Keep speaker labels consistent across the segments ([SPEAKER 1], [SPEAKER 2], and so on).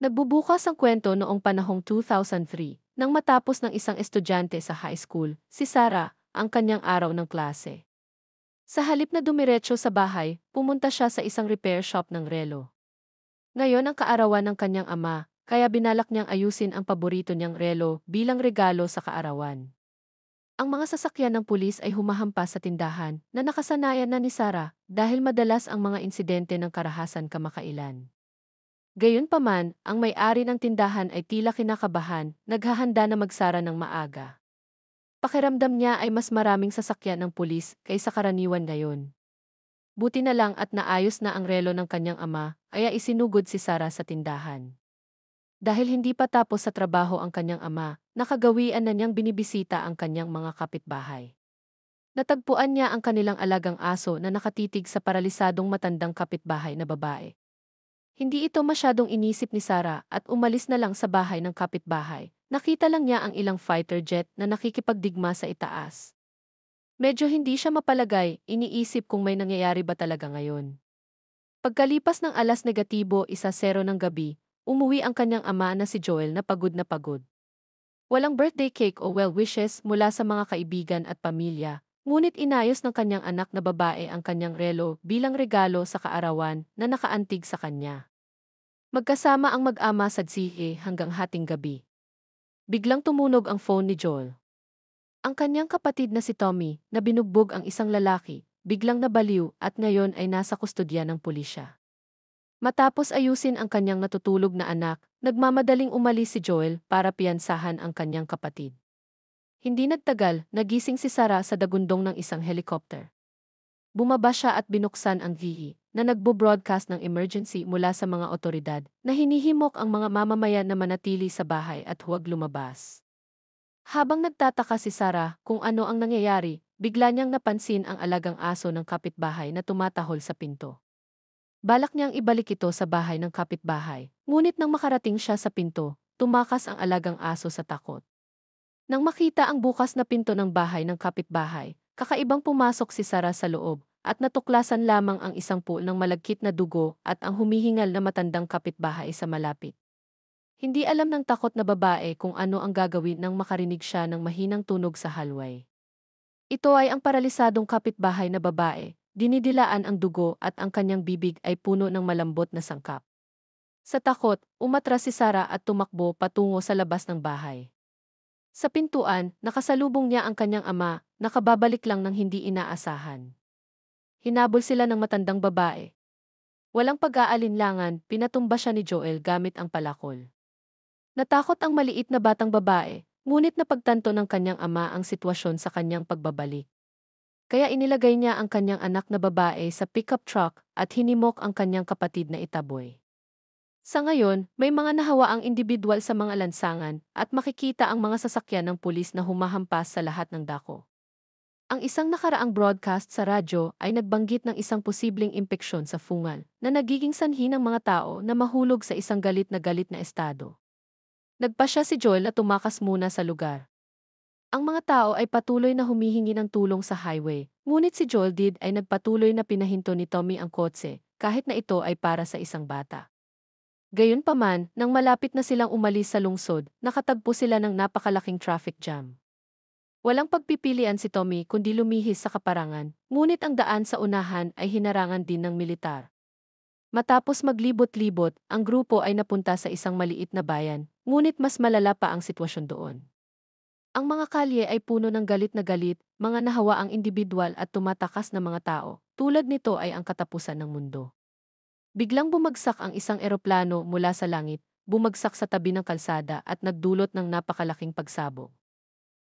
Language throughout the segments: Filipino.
[SPEAKER 1] Nagbubukas ang kwento noong panahong 2003 nang matapos ng isang estudyante sa high school, si Sarah, ang kanyang araw ng klase. Sa halip na dumiretso sa bahay, pumunta siya sa isang repair shop ng relo. Ngayon ang kaarawan ng kanyang ama, kaya binalak niyang ayusin ang paborito niyang relo bilang regalo sa kaarawan. Ang mga sasakyan ng pulis ay humahampas sa tindahan na nakasanayan na ni Sarah dahil madalas ang mga insidente ng karahasan kamakailan. Gayunpaman, ang may-ari ng tindahan ay tila kinakabahan, naghahanda na magsara ng maaga. Pakiramdam niya ay mas maraming sasakyan ng pulis kaysa karaniwan ngayon. Buti na lang at naayos na ang relo ng kanyang ama, kaya isinugod si Sarah sa tindahan. Dahil hindi pa tapos sa trabaho ang kanyang ama, nakagawian na niyang binibisita ang kanyang mga kapitbahay. Natagpuan niya ang kanilang alagang aso na nakatitig sa paralisadong matandang kapitbahay na babae. Hindi ito masyadong inisip ni Sarah at umalis na lang sa bahay ng kapitbahay. Nakita lang niya ang ilang fighter jet na nakikipagdigma sa itaas. Medyo hindi siya mapalagay, iniisip kung may nangyayari ba talaga ngayon. Pagkalipas ng alas negatibo 1:00 ng gabi, umuwi ang kanyang ama na si Joel na pagod na pagod. Walang birthday cake o well wishes mula sa mga kaibigan at pamilya, ngunit inayos ng kanyang anak na babae ang kanyang relo bilang regalo sa kaarawan na nakaantig sa kanya. Magkasama ang mag-ama sa tsihe hanggang hating gabi. Biglang tumunog ang phone ni Joel. Ang kanyang kapatid na si Tommy, na binugbog ang isang lalaki, biglang nabaliw at ngayon ay nasa kustodya ng pulisya. Matapos ayusin ang kanyang natutulog na anak, nagmamadaling umalis si Joel para piyansahan ang kanyang kapatid. Hindi nagtagal, nagising si Sarah sa dagundong ng isang helicopter. Bumaba siya at binuksan ang VE na nagbo-broadcast ng emergency mula sa mga otoridad na hinihimok ang mga mamamayan na manatili sa bahay at huwag lumabas. Habang nagtataka si Sarah kung ano ang nangyayari, bigla niyang napansin ang alagang aso ng kapitbahay na tumatahol sa pinto. Balak niyang ibalik ito sa bahay ng kapitbahay, ngunit nang makarating siya sa pinto, tumakas ang alagang aso sa takot. Nang makita ang bukas na pinto ng bahay ng kapitbahay, kakaibang pumasok si Sarah sa loob at natuklasan lamang ang isang pool ng malagkit na dugo at ang humihingal na matandang kapitbahay sa malapit. Hindi alam ng takot na babae kung ano ang gagawin nang makarinig siya ng mahinang tunog sa hallway. Ito ay ang paralisadong kapitbahay na babae, dinidilaan ang dugo at ang kanyang bibig ay puno ng malambot na sangkap. Sa takot, umatras si Sarah at tumakbo patungo sa labas ng bahay. Sa pintuan, nakasalubong niya ang kanyang ama, nakababalik lang ng hindi inaasahan. Hinabol sila ng matandang babae. Walang pag-aalinlangan, pinatumba siya ni Joel gamit ang palakol. Natakot ang maliit na batang babae, ngunit napagtanto ng kanyang ama ang sitwasyon sa kanyang pagbabalik. Kaya inilagay niya ang kanyang anak na babae sa pickup truck at hinimok ang kanyang kapatid na itaboy. Sa ngayon, may mga nahawaang indibidwal sa mga lansangan at makikita ang mga sasakyan ng pulis na humahampas sa lahat ng dako. Ang isang nakaraang broadcast sa radyo ay nagbanggit ng isang posibleng impeksyon sa fungal na nagiging sanhi ng mga tao na mahulog sa isang galit na estado. Nagpasya si Joel na tumakas muna sa lugar. Ang mga tao ay patuloy na humihingi ng tulong sa highway, ngunit si Joel Did ay nagpatuloy na pinahinto ni Tommy ang kotse, kahit na ito ay para sa isang bata. Gayunpaman, nang malapit na silang umalis sa lungsod, nakatagpo sila ng napakalaking traffic jam. Walang pagpipilian si Tommy kundi lumihis sa kaparangan, ngunit ang daan sa unahan ay hinarangan din ng militar. Matapos maglibot-libot, ang grupo ay napunta sa isang maliit na bayan, ngunit mas malala pa ang sitwasyon doon. Ang mga kalye ay puno ng galit na galit, mga nahawaang indibidwal at tumatakas na mga tao, tulad nito ay ang katapusan ng mundo. Biglang bumagsak ang isang eroplano mula sa langit, bumagsak sa tabi ng kalsada at nagdulot ng napakalaking pagsabog.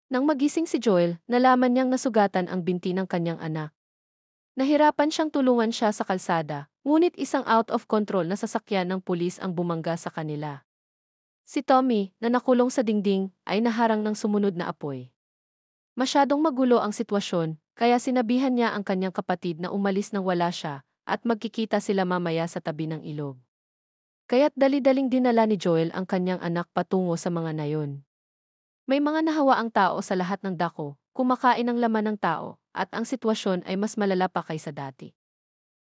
[SPEAKER 1] Nang magising si Joel, nalaman niyang nasugatan ang binti ng kanyang anak. Nahirapan siyang tulungan siya sa kalsada, ngunit isang out of control na sasakyan ng pulis ang bumangga sa kanila. Si Tommy, na nakulong sa dingding, ay naharang ng sumunod na apoy. Masyadong magulo ang sitwasyon, kaya sinabihan niya ang kanyang kapatid na umalis nang wala siya, at magkikita sila mamaya sa tabi ng ilog. Kaya't dali-daling dinala ni Joel ang kanyang anak patungo sa mga nayon. May mga nahawaang tao sa lahat ng dako, kumakain ng laman ng tao, at ang sitwasyon ay mas malala pa kaysa dati.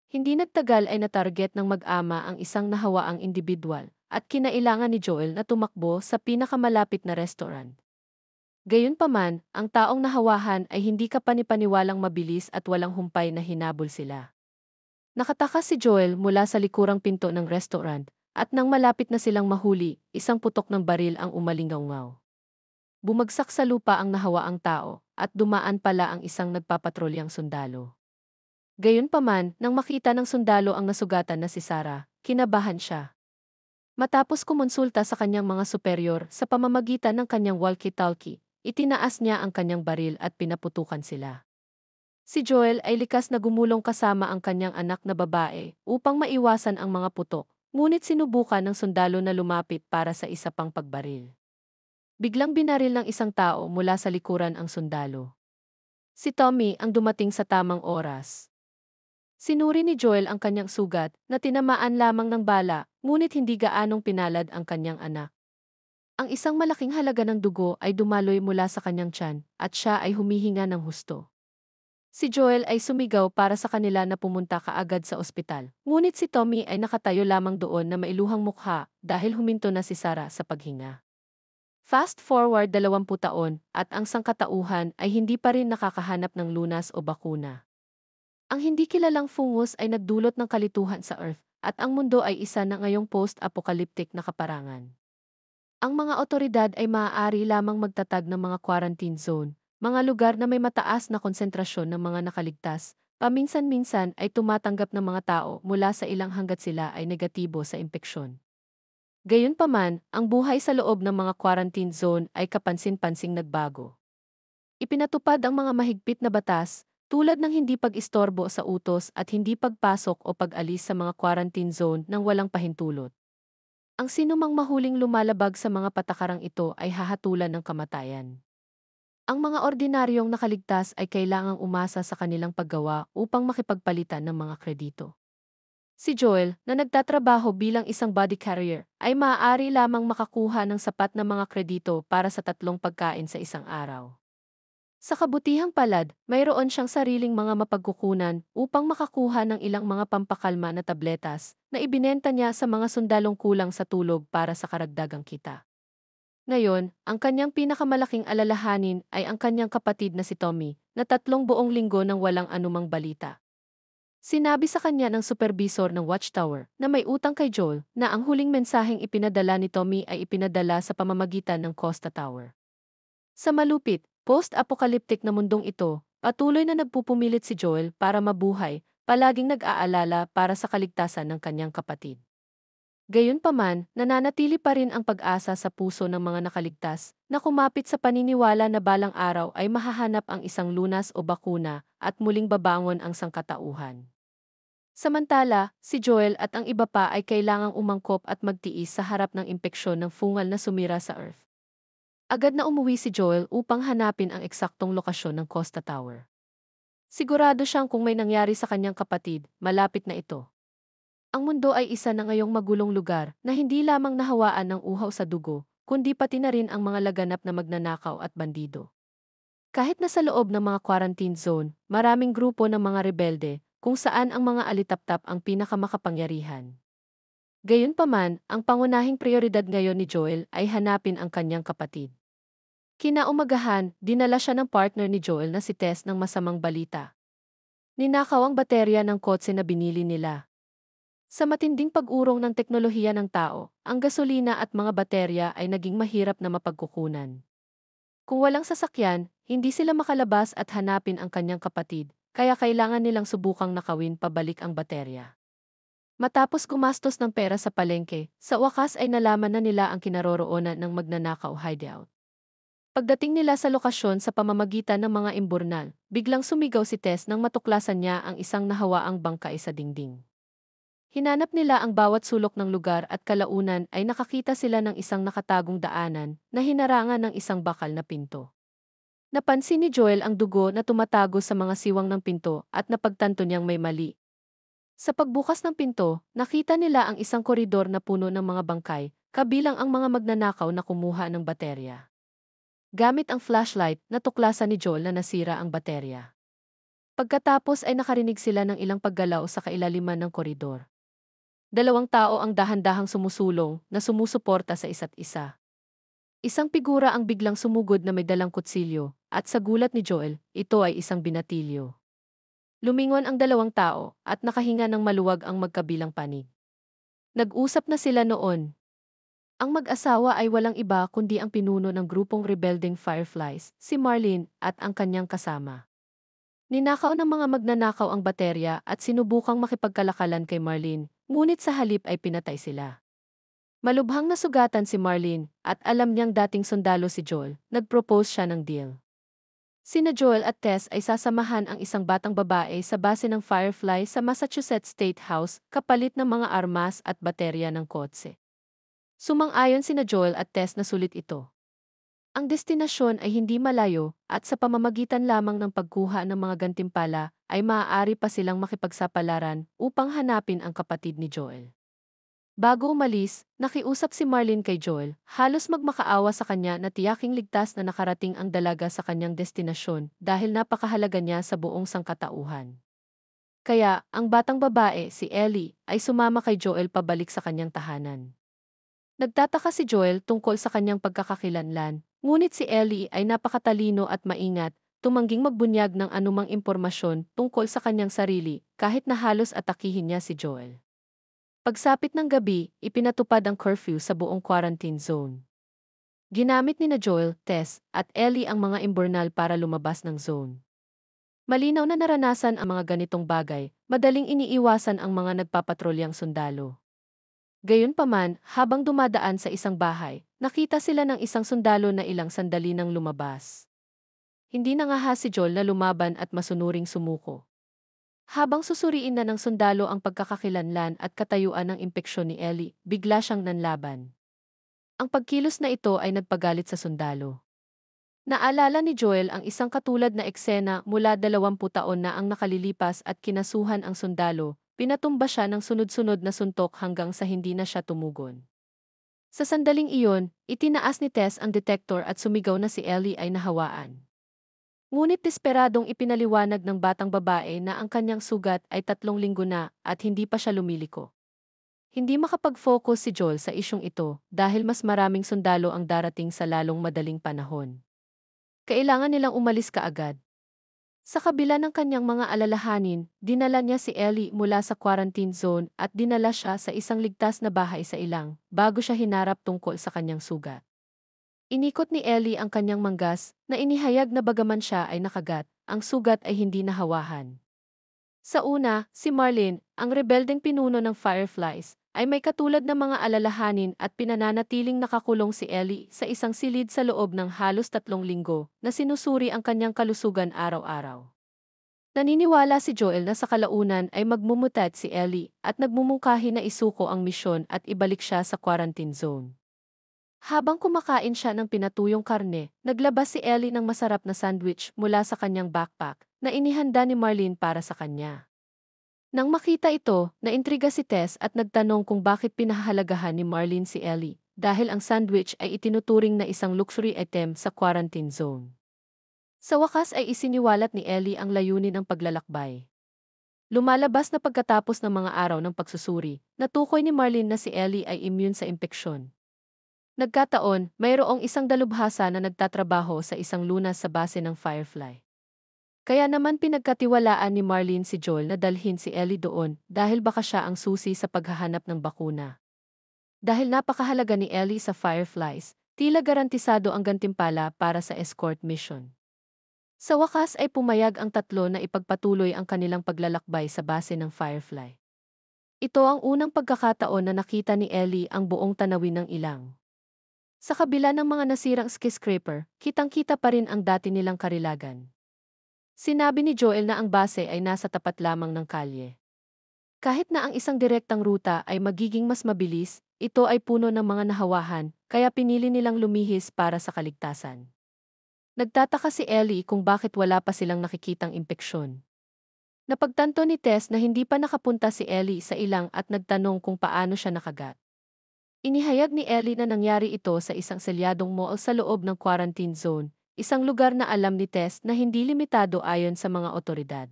[SPEAKER 1] Hindi nagtagal ay natarget ng mag-ama ang isang nahawaang indibidwal, at kinailangan ni Joel na tumakbo sa pinakamalapit na restaurant. Gayunpaman, ang taong nahawahan ay hindi kapanipaniwalang mabilis at walang humpay na hinabol sila. Nakatakas si Joel mula sa likurang pinto ng restaurant, at nang malapit na silang mahuli, isang putok ng baril ang umalingaw. Bumagsak sa lupa ang nahawaang tao, at dumaan pala ang isang nagpapatrolyang sundalo. Gayunpaman, nang makita ng sundalo ang nasugatan na si Sarah, kinabahan siya. Matapos kumonsulta sa kanyang mga superior sa pamamagitan ng kanyang walkie-talkie, itinaas niya ang kanyang baril at pinaputukan sila. Si Joel ay likas na gumulong kasama ang kanyang anak na babae upang maiwasan ang mga putok, ngunit sinubukan ng sundalo na lumapit para sa isa pang pagbaril. Biglang binaril ng isang tao mula sa likuran ang sundalo. Si Tommy ang dumating sa tamang oras. Sinuri ni Joel ang kanyang sugat na tinamaan lamang ng bala, ngunit hindi gaanong pinalad ang kanyang anak. Ang isang malaking halaga ng dugo ay dumaloy mula sa kanyang tiyan at siya ay humihinga ng husto. Si Joel ay sumigaw para sa kanila na pumunta kaagad sa ospital, ngunit si Tommy ay nakatayo lamang doon na mailuhang mukha dahil huminto na si Sarah sa paghinga. Fast forward 20 taon at ang sangkatauhan ay hindi pa rin nakakahanap ng lunas o bakuna. Ang hindi kilalang fungus ay nagdulot ng kalituhan sa Earth at ang mundo ay isa na ngayong post-apocalyptic na kaparangan. Ang mga otoridad ay maaari lamang magtatag ng mga quarantine zone, mga lugar na may mataas na konsentrasyon ng mga nakaligtas, paminsan-minsan ay tumatanggap ng mga tao mula sa ilang hanggat sila ay negatibo sa impeksyon. Gayunpaman, ang buhay sa loob ng mga quarantine zone ay kapansin-pansing nagbago. Ipinatupad ang mga mahigpit na batas, tulad ng hindi pag-istorbo sa utos at hindi pagpasok o pag-alis sa mga quarantine zone nang walang pahintulot. Ang sinumang mahuling lumalabag sa mga patakarang ito ay hahatulan ng kamatayan. Ang mga ordinaryong nakaligtas ay kailangang umasa sa kanilang paggawa upang makipagpalitan ng mga kredito. Si Joel, na nagtatrabaho bilang isang body carrier, ay maaari lamang makakuha ng sapat na mga kredito para sa 3 pagkain sa isang araw. Sa kabutihang palad, mayroon siyang sariling mga mapagkukunan upang makakuha ng ilang mga pampakalma na tabletas na ibinenta niya sa mga sundalong kulang sa tulog para sa karagdagang kita. Ngayon, ang kanyang pinakamalaking alalahanin ay ang kanyang kapatid na si Tommy, na 3 buong linggo nang walang anumang balita. Sinabi sa kanya ng supervisor ng watchtower na may utang kay Joel na ang huling mensaheng ipinadala ni Tommy ay ipinadala sa pamamagitan ng Costa Tower. Sa malupit, post-apocalyptic na mundong ito, patuloy na nagpupumilit si Joel para mabuhay, palaging nag-aalala para sa kaligtasan ng kanyang kapatid. Gayunpaman, nananatili pa rin ang pag-asa sa puso ng mga nakaligtas na kumapit sa paniniwala na balang araw ay mahahanap ang isang lunas o bakuna at muling babangon ang sangkatauhan. Samantala, si Joel at ang iba pa ay kailangang umangkop at magtiis sa harap ng impeksyon ng fungal na sumira sa Earth. Agad na umuwi si Joel upang hanapin ang eksaktong lokasyon ng Costa Tower. Sigurado siyang kung may nangyari sa kanyang kapatid, malapit na ito. Ang mundo ay isa na ngayong magulong lugar na hindi lamang nahawaan ng uhaw sa dugo, kundi pati na rin ang mga laganap na magnanakaw at bandido. Kahit na sa loob ng mga quarantine zone, maraming grupo ng mga rebelde, kung saan ang mga alitaptap ang pinakamakapangyarihan. Gayunpaman, ang pangunahing prioridad ngayon ni Joel ay hanapin ang kanyang kapatid. Kinaumagahan, dinala siya ng partner ni Joel na si Tess ng masamang balita. Ninakaw ang baterya ng kotse na binili nila. Sa matinding pag-urong ng teknolohiya ng tao, ang gasolina at mga baterya ay naging mahirap na mapagkukunan. Kung walang sasakyan, hindi sila makalabas at hanapin ang kanyang kapatid, kaya kailangan nilang subukang nakawin pabalik ang baterya. Matapos gumastos ng pera sa palengke, sa wakas ay nalaman na nila ang kinaroroonan ng magnanakaw hideout. Pagdating nila sa lokasyon sa pamamagitan ng mga imburnal, biglang sumigaw si Tess nang matuklasan niya ang isang nahawaang bangkay sa dingding. Hinanap nila ang bawat sulok ng lugar at kalaunan ay nakakita sila ng isang nakatagong daanan na hinarangan ng isang bakal na pinto. Napansin ni Joel ang dugo na tumatago sa mga siwang ng pinto at napagtanto niyang may mali. Sa pagbukas ng pinto, nakita nila ang isang koridor na puno ng mga bangkay, kabilang ang mga magnanakaw na kumuha ng baterya. Gamit ang flashlight, natuklasan ni Joel na nasira ang baterya. Pagkatapos ay nakarinig sila ng ilang paggalaw sa kailaliman ng koridor. Dalawang tao ang dahan-dahang sumusulong na sumusuporta sa isa't isa. Isang figura ang biglang sumugod na may dalang kutsilyo, at sa gulat ni Joel, ito ay isang binatilyo. Lumingon ang dalawang tao at nakahinga ng maluwag ang magkabilang panig. Nag-usap na sila noon. Ang mag-asawa ay walang iba kundi ang pinuno ng grupong rebelding Fireflies, si Marlene at ang kanyang kasama. Ninakaw ng mga magnanakaw ang baterya at sinubukang makipagkalakalan kay Marlene, ngunit sa halip ay pinatay sila. Malubhang nasugatan si Marlene at alam niyang dating sundalo si Joel, nag-propose siya ng deal. Sina Joel at Tess ay sasamahan ang isang batang babae sa base ng Firefly sa Massachusetts State House kapalit ng mga armas at baterya ng kotse. Sumang-ayon sina Joel at Tess na sulit ito. Ang destinasyon ay hindi malayo at sa pamamagitan lamang ng pagkuha ng mga gantimpala ay maaari pa silang makipagsapalaran upang hanapin ang kapatid ni Joel. Bago umalis, nakiusap si Marlene kay Joel, halos magmakaawa sa kanya na tiyaking ligtas na nakarating ang dalaga sa kanyang destinasyon dahil napakahalaga niya sa buong sangkatauhan. Kaya, ang batang babae, si Ellie, ay sumama kay Joel pabalik sa kanyang tahanan. Nagtataka si Joel tungkol sa kanyang pagkakakilanlan, ngunit si Ellie ay napakatalino at maingat, tumangging magbunyag ng anumang impormasyon tungkol sa kanyang sarili kahit na halos atakihin niya si Joel. Pagsapit ng gabi, ipinatupad ang curfew sa buong quarantine zone. Ginamit ni na Joel, Tess, at Ellie ang mga imburnal para lumabas ng zone. Malinaw na naranasan ang mga ganitong bagay, madaling iniiwasan ang mga nagpapatrolyang sundalo. Gayunpaman, habang dumadaan sa isang bahay, nakita sila ng isang sundalo na ilang sandali nang lumabas. Hindi nangahas si Joel na lumaban at masunuring sumuko. Habang susuriin na ng sundalo ang pagkakakilanlan at katayuan ng impeksyon ni Ellie, bigla siyang nanlaban. Ang pagkilos na ito ay nagpagalit sa sundalo. Naalala ni Joel ang isang katulad na eksena mula 20 taon na ang nakalilipas at kinasuhan ang sundalo, pinatumba siya ng sunod-sunod na suntok hanggang sa hindi na siya tumugon. Sa sandaling iyon, itinaas ni Tess ang detektor at sumigaw na si Ellie ay nahawaan. Ngunit desperadong ipinaliwanag ng batang babae na ang kanyang sugat ay 3 linggo na at hindi pa siya lumiliko. Hindi makapag-focus si Joel sa isyong ito dahil mas maraming sundalo ang darating sa lalong madaling panahon. Kailangan nilang umalis kaagad. Sa kabila ng kanyang mga alalahanin, dinala niya si Ellie mula sa quarantine zone at dinala siya sa isang ligtas na bahay sa ilang bago siya hinarap tungkol sa kanyang sugat. Inikot ni Ellie ang kanyang manggas na inihayag na bagaman siya ay nakagat, ang sugat ay hindi nahawahan. Sa una, si Marlene, ang rebeldeng pinuno ng Fireflies, ay may katulad na mga alalahanin at pinananatiling nakakulong si Ellie sa isang silid sa loob ng halos 3 linggo na sinusuri ang kanyang kalusugan araw-araw. Naniniwala si Joel na sa kalaunan ay magmumutat si Ellie at nagmumungkahi na isuko ang misyon at ibalik siya sa quarantine zone. Habang kumakain siya ng pinatuyong karne, naglabas si Ellie ng masarap na sandwich mula sa kanyang backpack na inihanda ni Marlene para sa kanya. Nang makita ito, naintriga si Tess at nagtanong kung bakit pinahahalagahan ni Marlene si Ellie dahil ang sandwich ay itinuturing na isang luxury item sa quarantine zone. Sa wakas ay isiniwalat ni Ellie ang layunin ng paglalakbay. Lumalabas na pagkatapos ng mga araw ng pagsusuri, natukoy ni Marlene na si Ellie ay immune sa impeksyon. Nagkataon, mayroong isang dalubhasa na nagtatrabaho sa isang lunas sa base ng Firefly. Kaya naman pinagkatiwalaan ni Marlene si Joel na dalhin si Ellie doon dahil baka siya ang susi sa paghahanap ng bakuna. Dahil napakahalaga ni Ellie sa Fireflies, tila garantisado ang gantimpala para sa escort mission. Sa wakas ay pumayag ang tatlo na ipagpatuloy ang kanilang paglalakbay sa base ng Firefly. Ito ang unang pagkakataon na nakita ni Ellie ang buong tanawin ng ilang. Sa kabila ng mga nasirang skyscraper, kitang-kita pa rin ang dati nilang karilagan. Sinabi ni Joel na ang base ay nasa tapat lamang ng kalye. Kahit na ang isang direktang ruta ay magiging mas mabilis, ito ay puno ng mga nahawahan, kaya pinili nilang lumihis para sa kaligtasan. Nagtataka si Ellie kung bakit wala pa silang nakikitang impeksyon. Napagtanto ni Tess na hindi pa nakapunta si Ellie sa ilang at nagtanong kung paano siya nakagat. Inihayag ni Ellie na nangyari ito sa isang selyadong mall sa loob ng quarantine zone, isang lugar na alam ni Tess na hindi limitado ayon sa mga otoridad.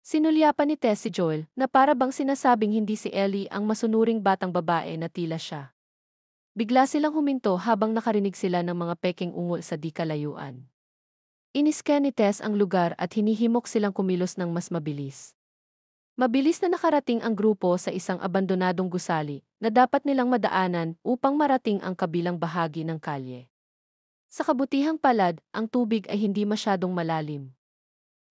[SPEAKER 1] Sinulyapan ni Tess si Joel na para bang sinasabing hindi si Ellie ang masunuring batang babae na tila siya. Bigla silang huminto habang nakarinig sila ng mga peking ungol sa di kalayuan. Iniscan ni Tess ang lugar at hinihimok silang kumilos ng mas mabilis. Mabilis na nakarating ang grupo sa isang abandonadong gusali na dapat nilang madaanan upang marating ang kabilang bahagi ng kalye. Sa kabutihang palad, ang tubig ay hindi masyadong malalim.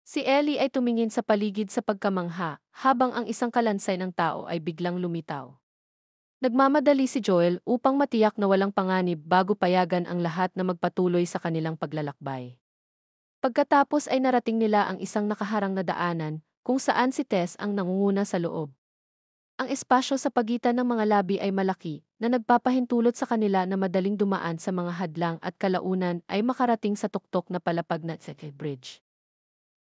[SPEAKER 1] Si Ellie ay tumingin sa paligid sa pagkamangha habang ang isang kalansay ng tao ay biglang lumitaw. Nagmamadali si Joel upang matiyak na walang panganib bago payagan ang lahat na magpatuloy sa kanilang paglalakbay. Pagkatapos ay narating nila ang isang nakaharang na daanan kung saan si Tess ang nangunguna sa loob. Ang espasyo sa pagitan ng mga labi ay malaki na nagpapahintulot sa kanila na madaling dumaan sa mga hadlang at kalaunan ay makarating sa tuktok na palapag na bridge.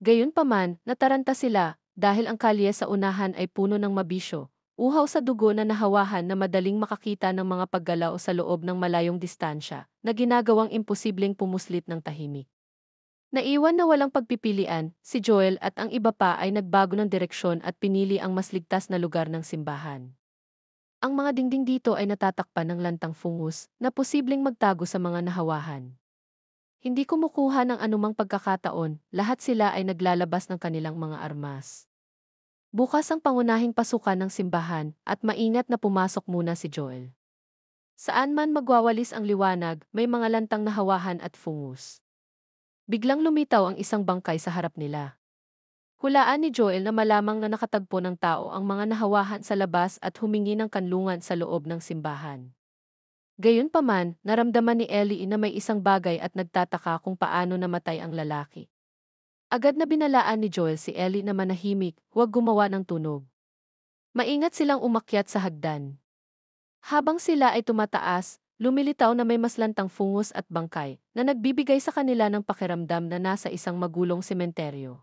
[SPEAKER 1] Gayunpaman, nataranta sila dahil ang kalye sa unahan ay puno ng mabisyo, uhaw sa dugo na nahawahan na madaling makakita ng mga paggalaw sa loob ng malayong distansya na ginagawang imposibleng pumuslit ng tahimik. Naiwan na walang pagpipilian, si Joel at ang iba pa ay nagbago ng direksyon at pinili ang mas ligtas na lugar ng simbahan. Ang mga dingding dito ay natatakpan ng lantang fungus na posibleng magtago sa mga nahawahan. Hindi kumukuha ng anumang pagkakataon, lahat sila ay naglalabas ng kanilang mga armas. Bukas ang pangunahing pasukan ng simbahan at maingat na pumasok muna si Joel. Saan man magwawalis ang liwanag, may mga lantang nahawahan at fungus. Biglang lumitaw ang isang bangkay sa harap nila. Hulaan ni Joel na malamang na nakatagpo ng tao ang mga nahawahan sa labas at humingi ng kanlungan sa loob ng simbahan. Gayunpaman, naramdaman ni Ellie na may isang bagay at nagtataka kung paano namatay ang lalaki. Agad na binalaan ni Joel si Ellie na manahimik, huwag gumawa ng tunog. Maingat silang umakyat sa hagdan. Habang sila ay tumataas, lumilitaw na may maslantang fungus at bangkay na nagbibigay sa kanila ng pakiramdam na nasa isang magulong sementeryo.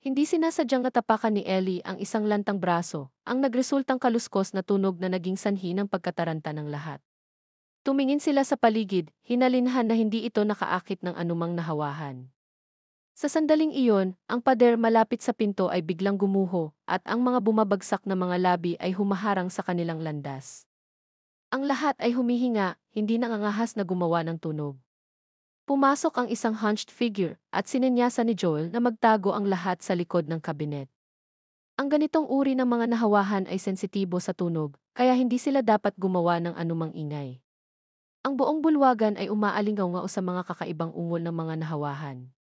[SPEAKER 1] Hindi sinasadyang natapakan ni Ellie ang isang lantang braso, ang nagresultang kaluskos na tunog na naging sanhi ng pagkataranta ng lahat. Tumingin sila sa paligid, hinalinhan na hindi ito nakaakit ng anumang nahawahan. Sa sandaling iyon, ang pader malapit sa pinto ay biglang gumuho at ang mga bumabagsak na mga labi ay humaharang sa kanilang landas. Ang lahat ay humihinga, hindi nangangahas na gumawa ng tunog. Pumasok ang isang hunched figure at sinenyasan ni Joel na magtago ang lahat sa likod ng kabinet. Ang ganitong uri ng mga nahawahan ay sensitibo sa tunog, kaya hindi sila dapat gumawa ng anumang ingay. Ang buong bulwagan ay umaalingaw sa mga kakaibang ungol ng mga nahawahan.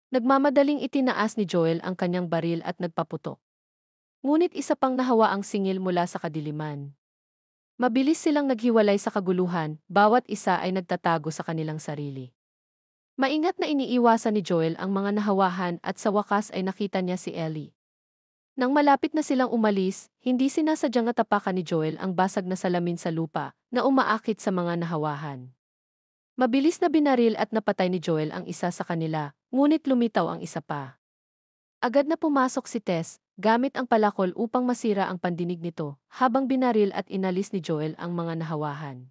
[SPEAKER 1] Nagmamadaling itinaas ni Joel ang kanyang baril at nagpaputok. Ngunit isa pang nahawa ang singil mula sa kadiliman. Mabilis silang naghiwalay sa kaguluhan, bawat isa ay nagtatago sa kanilang sarili. Maingat na iniiwasan ni Joel ang mga nahawahan at sa wakas ay nakita niya si Ellie. Nang malapit na silang umalis, hindi sinasadyang natapakan ni Joel ang basag na salamin sa lupa na umaakit sa mga nahawahan. Mabilis na binaril at napatay ni Joel ang isa sa kanila, ngunit lumitaw ang isa pa. Agad na pumasok si Tess, gamit ang palakol upang masira ang pandinig nito, habang binaril at inalis ni Joel ang mga nahawahan.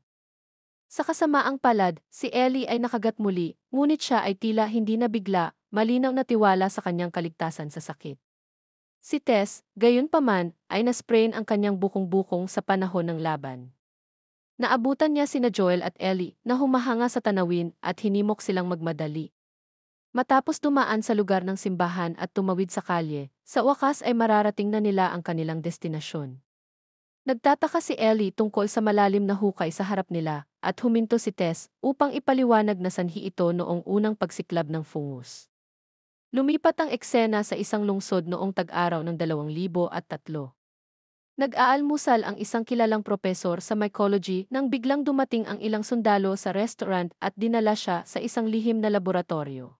[SPEAKER 1] Sa kasamaang palad, si Ellie ay nakagat muli, ngunit siya ay tila hindi nabigla, malinaw na tiwala sa kanyang kaligtasan sa sakit. Si Tess, gayunpaman, ay nasprain ang kanyang bukong-bukong sa panahon ng laban. Naabutan niya sina Joel at Ellie na humahanga sa tanawin at hinimok silang magmadali. Matapos dumaan sa lugar ng simbahan at tumawid sa kalye, sa wakas ay mararating na nila ang kanilang destinasyon. Nagtataka si Ellie tungkol sa malalim na hukay sa harap nila at huminto si Tess upang ipaliwanag na sanhi ito noong unang pagsiklab ng fungus. Lumipat ang eksena sa isang lungsod noong tag-araw ng 2003. Nag-aalmusal ang isang kilalang propesor sa mycology nang biglang dumating ang ilang sundalo sa restaurant at dinala siya sa isang lihim na laboratorio.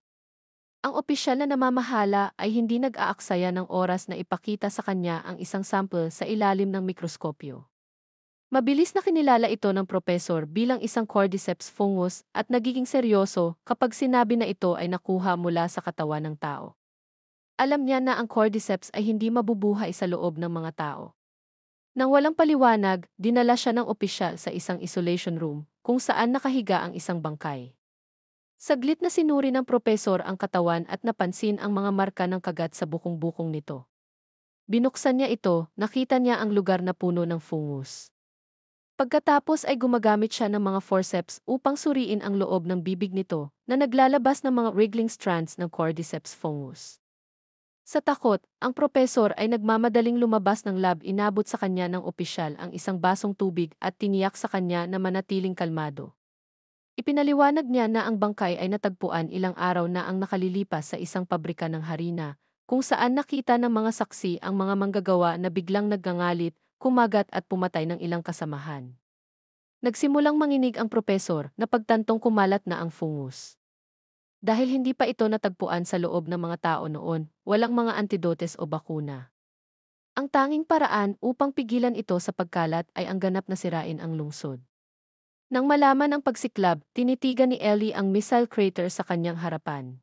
[SPEAKER 1] Ang opisyal na namamahala ay hindi nag-aaksaya ng oras na ipakita sa kanya ang isang sample sa ilalim ng mikroskopyo. Mabilis na kinilala ito ng propesor bilang isang cordyceps fungus at nagiging seryoso kapag sinabi na ito ay nakuha mula sa katawan ng tao. Alam niya na ang cordyceps ay hindi mabubuhay sa loob ng mga tao. Nang walang paliwanag, dinala siya ng opisyal sa isang isolation room kung saan nakahiga ang isang bangkay. Saglit na sinuri ng propesor ang katawan at napansin ang mga marka ng kagat sa bukong-bukong nito. Binuksan niya ito, nakita niya ang lugar na puno ng fungus. Pagkatapos ay gumagamit siya ng mga forceps upang suriin ang loob ng bibig nito na naglalabas ng mga wriggling strands ng cordyceps fungus. Sa takot, ang propesor ay nagmamadaling lumabas ng lab, inabot sa kanya ng opisyal ang isang basong tubig at tiniyak sa kanya na manatiling kalmado. Ipinaliwanag niya na ang bangkay ay natagpuan ilang araw na ang nakalilipas sa isang pabrika ng harina, kung saan nakita ng mga saksi ang mga manggagawa na biglang nagngangalit, kumagat at pumatay ng ilang kasamahan. Nagsimulang manginig ang propesor na pagtantong kumalat na ang fungus. Dahil hindi pa ito natagpuan sa loob ng mga tao noon, walang mga antidotes o bakuna. Ang tanging paraan upang pigilan ito sa pagkalat ay ang ganap na sirain ang lungsod. Nang malaman ang pagsiklab, tinitigan ni Ellie ang missile crater sa kanyang harapan.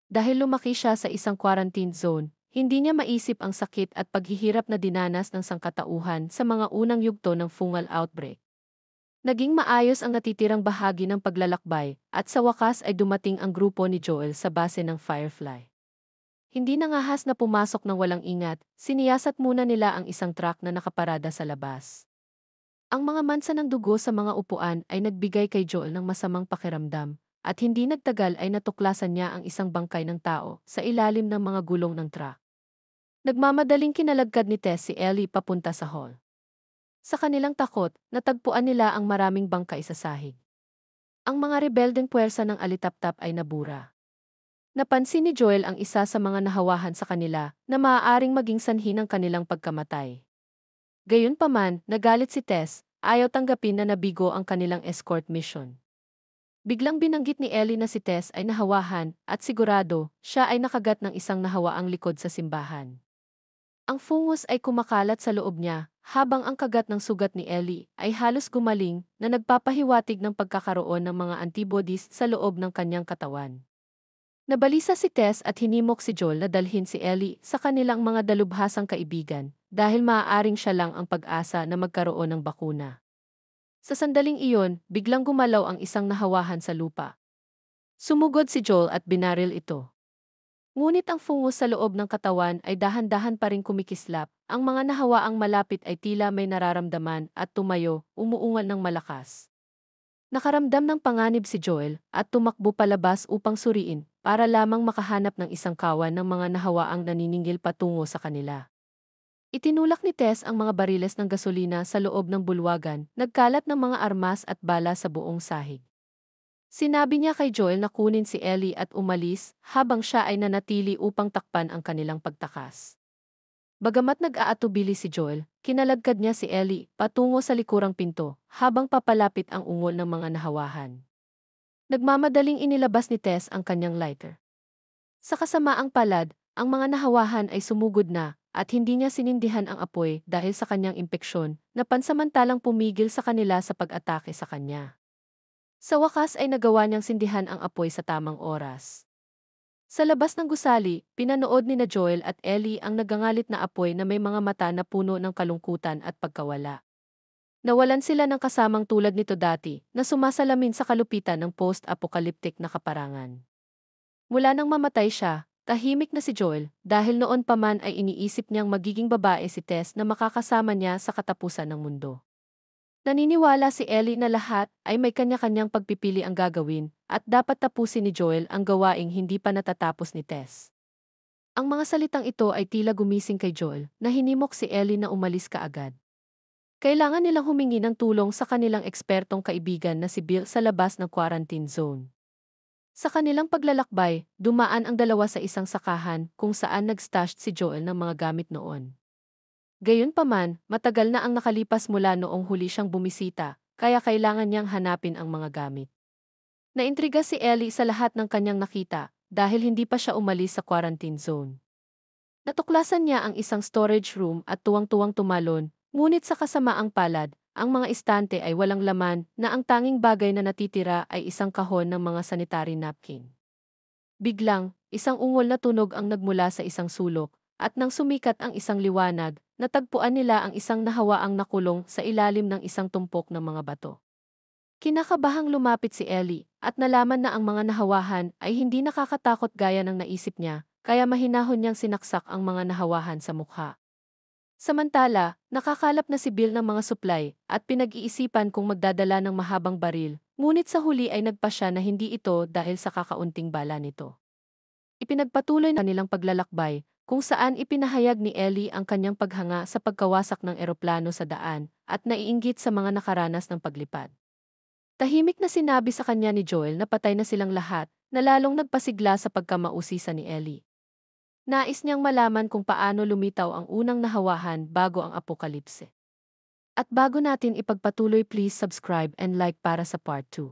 [SPEAKER 1] Dahil lumaki siya sa isang quarantine zone, hindi niya maisip ang sakit at paghihirap na dinanas ng sangkatauhan sa mga unang yugto ng fungal outbreak. Naging maayos ang natitirang bahagi ng paglalakbay, at sa wakas ay dumating ang grupo ni Joel sa base ng Firefly. Hindi nangahas na pumasok ng walang ingat, siniyasat muna nila ang isang truck na nakaparada sa labas. Ang mga mansa ng dugo sa mga upuan ay nagbigay kay Joel ng masamang pakiramdam, at hindi nagtagal ay natuklasan niya ang isang bangkay ng tao sa ilalim ng mga gulong ng truck. Nagmamadaling kinalagkad ni Tess si Ellie papunta sa hall. Sa kanilang takot, natagpuan nila ang maraming bangkay sa sahig. Ang mga rebeldeng puwersa ng alitaptap ay nabura. Napansin ni Joel ang isa sa mga nahawahan sa kanila na maaaring maging sanhi ng kanilang pagkamatay. Gayunpaman, nagalit si Tess, ayaw tanggapin na nabigo ang kanilang escort mission. Biglang binanggit ni Ellie na si Tess ay nahawahan at sigurado siya ay nakagat ng isang nahawaang likod sa simbahan. Ang fungus ay kumakalat sa loob niya, habang ang kagat ng sugat ni Ellie ay halos gumaling na nagpapahiwatig ng pagkakaroon ng mga antibodies sa loob ng kanyang katawan. Nabalisa si Tess at hinimok si Joel na dalhin si Ellie sa kanilang mga dalubhasang kaibigan dahil maaaring siya lang ang pag-asa na magkaroon ng bakuna. Sa sandaling iyon, biglang gumalaw ang isang nahawahan sa lupa. Sumugod si Joel at binaril ito. Ngunit ang fungus sa loob ng katawan ay dahan-dahan pa ring kumikislap, ang mga nahawaang malapit ay tila may nararamdaman at tumayo, umuungal ng malakas. Nakaramdam ng panganib si Joel at tumakbo palabas upang suriin para lamang makahanap ng isang kawan ng mga nahawaang naniningil patungo sa kanila. Itinulak ni Tess ang mga bariles ng gasolina sa loob ng bulwagan, nagkalat ng mga armas at bala sa buong sahig. Sinabi niya kay Joel na kunin si Ellie at umalis habang siya ay nanatili upang takpan ang kanilang pagtakas. Bagamat nag-aatubili si Joel, kinalagkad niya si Ellie patungo sa likurang pinto habang papalapit ang ungol ng mga nahawahan. Nagmamadaling inilabas ni Tess ang kanyang lighter. Sa kasamaang palad, ang mga nahawahan ay sumugod na at hindi niya sinindihan ang apoy dahil sa kanyang impeksyon na pansamantalang pumigil sa kanila sa pag-atake sa kanya. Sa wakas ay nagawa niyang sindihan ang apoy sa tamang oras. Sa labas ng gusali, pinanood ni na Joel at Ellie ang nagangalit na apoy na may mga mata na puno ng kalungkutan at pagkawala. Nawalan sila ng kasamang tulad nito dati na sumasalamin sa kalupitan ng post-apocalyptic na kaparangan. Mula nang mamatay siya, tahimik na si Joel dahil noon pa man ay iniisip niyang magiging babae si Tess na makakasama niya sa katapusan ng mundo. Naniniwala si Ellie na lahat ay may kanya-kanyang pagpipili ang gagawin at dapat tapusin ni Joel ang gawaing hindi pa natatapos ni Tess. Ang mga salitang ito ay tila gumising kay Joel na hinimok si Ellie na umalis kaagad. Kailangan nilang humingi ng tulong sa kanilang ekspertong kaibigan na si Bill sa labas ng quarantine zone. Sa kanilang paglalakbay, dumaan ang dalawa sa isang sakahan kung saan nag-stash si Joel ng mga gamit noon. Gayunpaman, matagal na ang nakalipas mula noong huli siyang bumisita, kaya kailangan niyang hanapin ang mga gamit. Naintriga si Ellie sa lahat ng kanyang nakita, dahil hindi pa siya umalis sa quarantine zone. Natuklasan niya ang isang storage room at tuwang-tuwang tumalon, ngunit sa kasamaang palad, ang mga istante ay walang laman na ang tanging bagay na natitira ay isang kahon ng mga sanitary napkin. Biglang, isang ungol na tunog ang nagmula sa isang sulok, at nang sumikat ang isang liwanag, natagpuan nila ang isang nahawaang nakulong sa ilalim ng isang tumpok ng mga bato. Kinakabahang lumapit si Ellie at nalaman na ang mga nahawahan ay hindi nakakatakot gaya ng naisip niya, kaya mahinahon niyang sinaksak ang mga nahawahan sa mukha. Samantala, nakakalap na si Bill ng mga supply at pinag-iisipan kung magdadala ng mahabang baril, ngunit sa huli ay nagpasya na hindi ito dahil sa kakaunting bala nito. Ipinagpatuloy na nilang paglalakbay, kung saan ipinahayag ni Ellie ang kanyang paghanga sa pagkawasak ng eroplano sa daan at naiinggit sa mga nakaranas ng paglipad. Tahimik na sinabi sa kanya ni Joel na patay na silang lahat, na lalong nagpasigla sa pagkamausisa ni Ellie. Nais niyang malaman kung paano lumitaw ang unang nahawahan bago ang apokalipse. At bago natin ipagpatuloy, please subscribe and like para sa part 2.